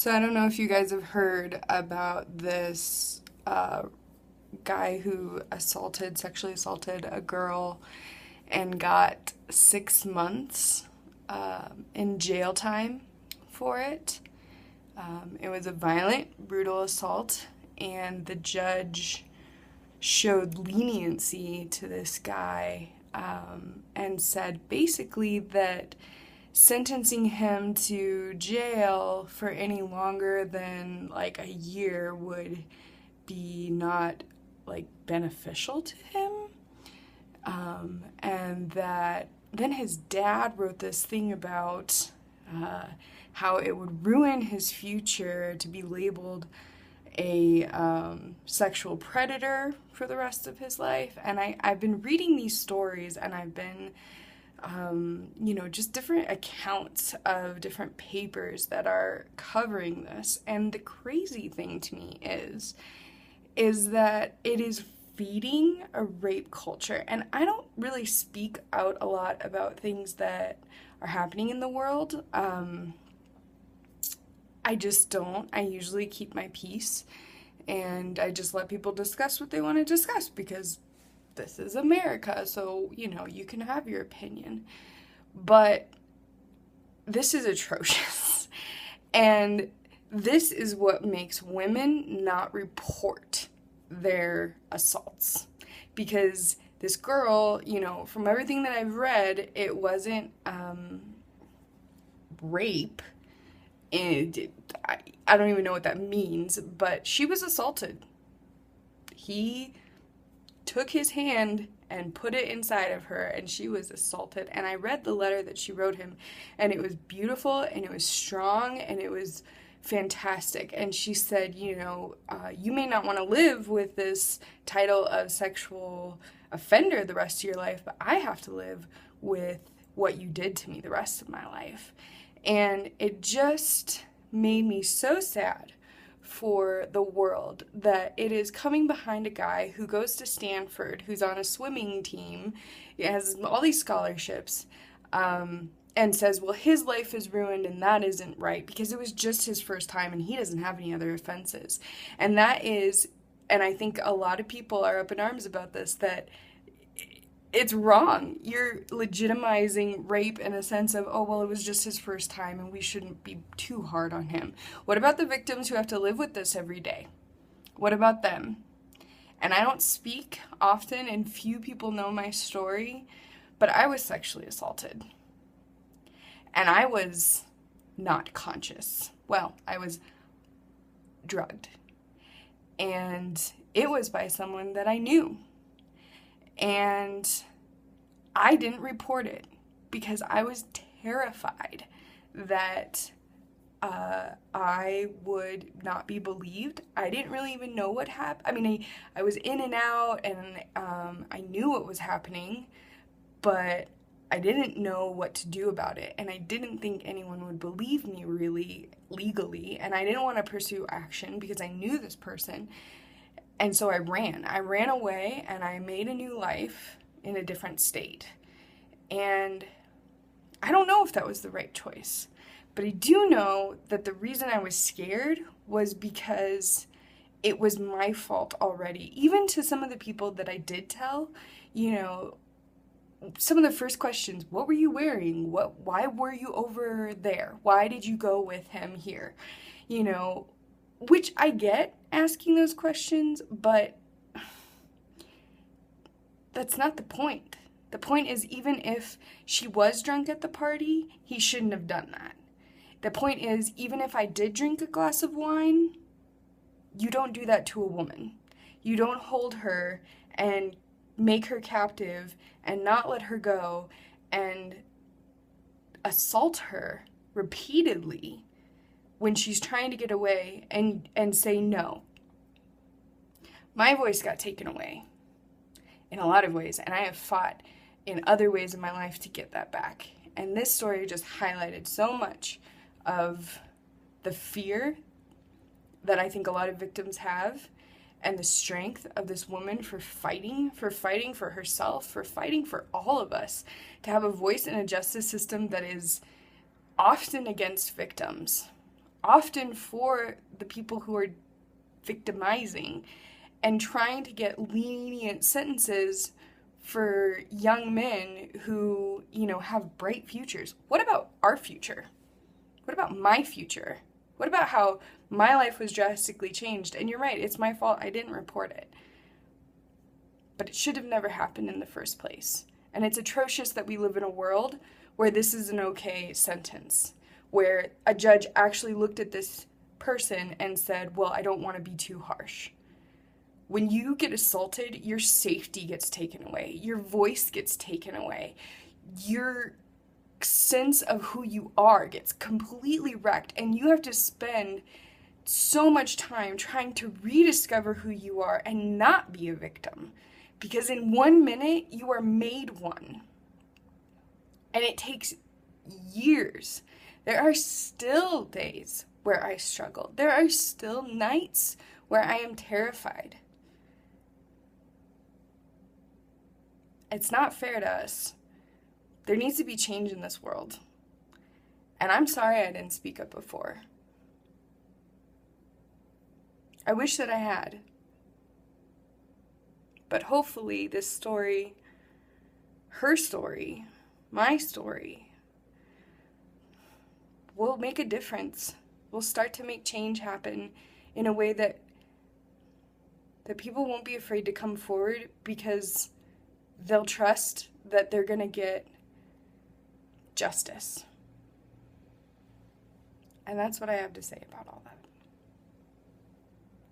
So I don't know if you guys have heard about this guy who sexually assaulted a girl and got 6 months in jail time for it. It was a violent, brutal assault, and the judge showed leniency to this guy and said basically that sentencing him to jail for any longer than like a year would be not like beneficial to him. And that then his dad wrote this thing about how it would ruin his future to be labeled a sexual predator for the rest of his life. And I've been reading these stories, and I've been just different accounts of different papers that are covering this. And the crazy thing to me is that it is feeding a rape culture. And I don't really speak out a lot about things that are happening in the world. I just don't. I usually keep my peace, and I just let people discuss what they want to discuss because this is America, so, you can have your opinion. But this is atrocious. And this is what makes women not report their assaults. Because this girl, from everything that I've read, it wasn't rape. And I don't even know what that means, but she was assaulted. He took his hand and put it inside of her, and she was assaulted. And I read the letter that she wrote him, and it was beautiful, and it was strong, and it was fantastic. And she said, you may not want to live with this title of sexual offender the rest of your life, but I have to live with what you did to me the rest of my life. And it just made me so sad for the world that it is coming behind a guy who goes to Stanford, who's on a swimming team, has all these scholarships, and says, well, his life is ruined and that isn't right because it was just his first time and he doesn't have any other offenses. And that is, and I think a lot of people are up in arms about this, that it's wrong. You're legitimizing rape in a sense of, oh, well, it was just his first time and we shouldn't be too hard on him. What about the victims who have to live with this every day? What about them? And I don't speak often, and few people know my story, but I was sexually assaulted. And I was not conscious. Well, I was drugged. And it was by someone that I knew. And I didn't report it because I was terrified that I would not be believed. I didn't really even know what happened. I mean, I was in and out, and I knew what was happening, but I didn't know what to do about it. And I didn't think anyone would believe me really legally. And I didn't want to pursue action because I knew this person. And so I ran away, and I made a new life in a different state. And I don't know if that was the right choice, but I do know that the reason I was scared was because it was my fault already. Even to some of the people that I did tell, some of the first questions, what were you wearing? Why were you over there? Why did you go with him here? Which I get asking those questions, but that's not the point. The point is, even if she was drunk at the party, he shouldn't have done that. The point is, even if I did drink a glass of wine, you don't do that to a woman. You don't hold her and make her captive and not let her go and assault her repeatedly when she's trying to get away and say no. My voice got taken away in a lot of ways, and I have fought in other ways in my life to get that back. And this story just highlighted so much of the fear that I think a lot of victims have, and the strength of this woman for fighting for herself, for fighting for all of us, to have a voice in a justice system that is often against victims, often for the people who are victimizing, and trying to get lenient sentences for young men who, have bright futures. What about our future? What about my future? What about how my life was drastically changed? And you're right, it's my fault. I didn't report it. But it should have never happened in the first place. And it's atrocious that we live in a world where this is an okay sentence, where a judge actually looked at this person and said, well, I don't want to be too harsh. When you get assaulted, your safety gets taken away. Your voice gets taken away. Your sense of who you are gets completely wrecked, and you have to spend so much time trying to rediscover who you are and not be a victim. Because in 1 minute, you are made one. And it takes years. There are still days where I struggle. There are still nights where I am terrified. It's not fair to us. There needs to be change in this world. And I'm sorry I didn't speak up before. I wish that I had. But hopefully this story, her story, my story, will make a difference. We'll start to make change happen in a way that people won't be afraid to come forward, because they'll trust that they're going to get justice. And that's what I have to say about all that.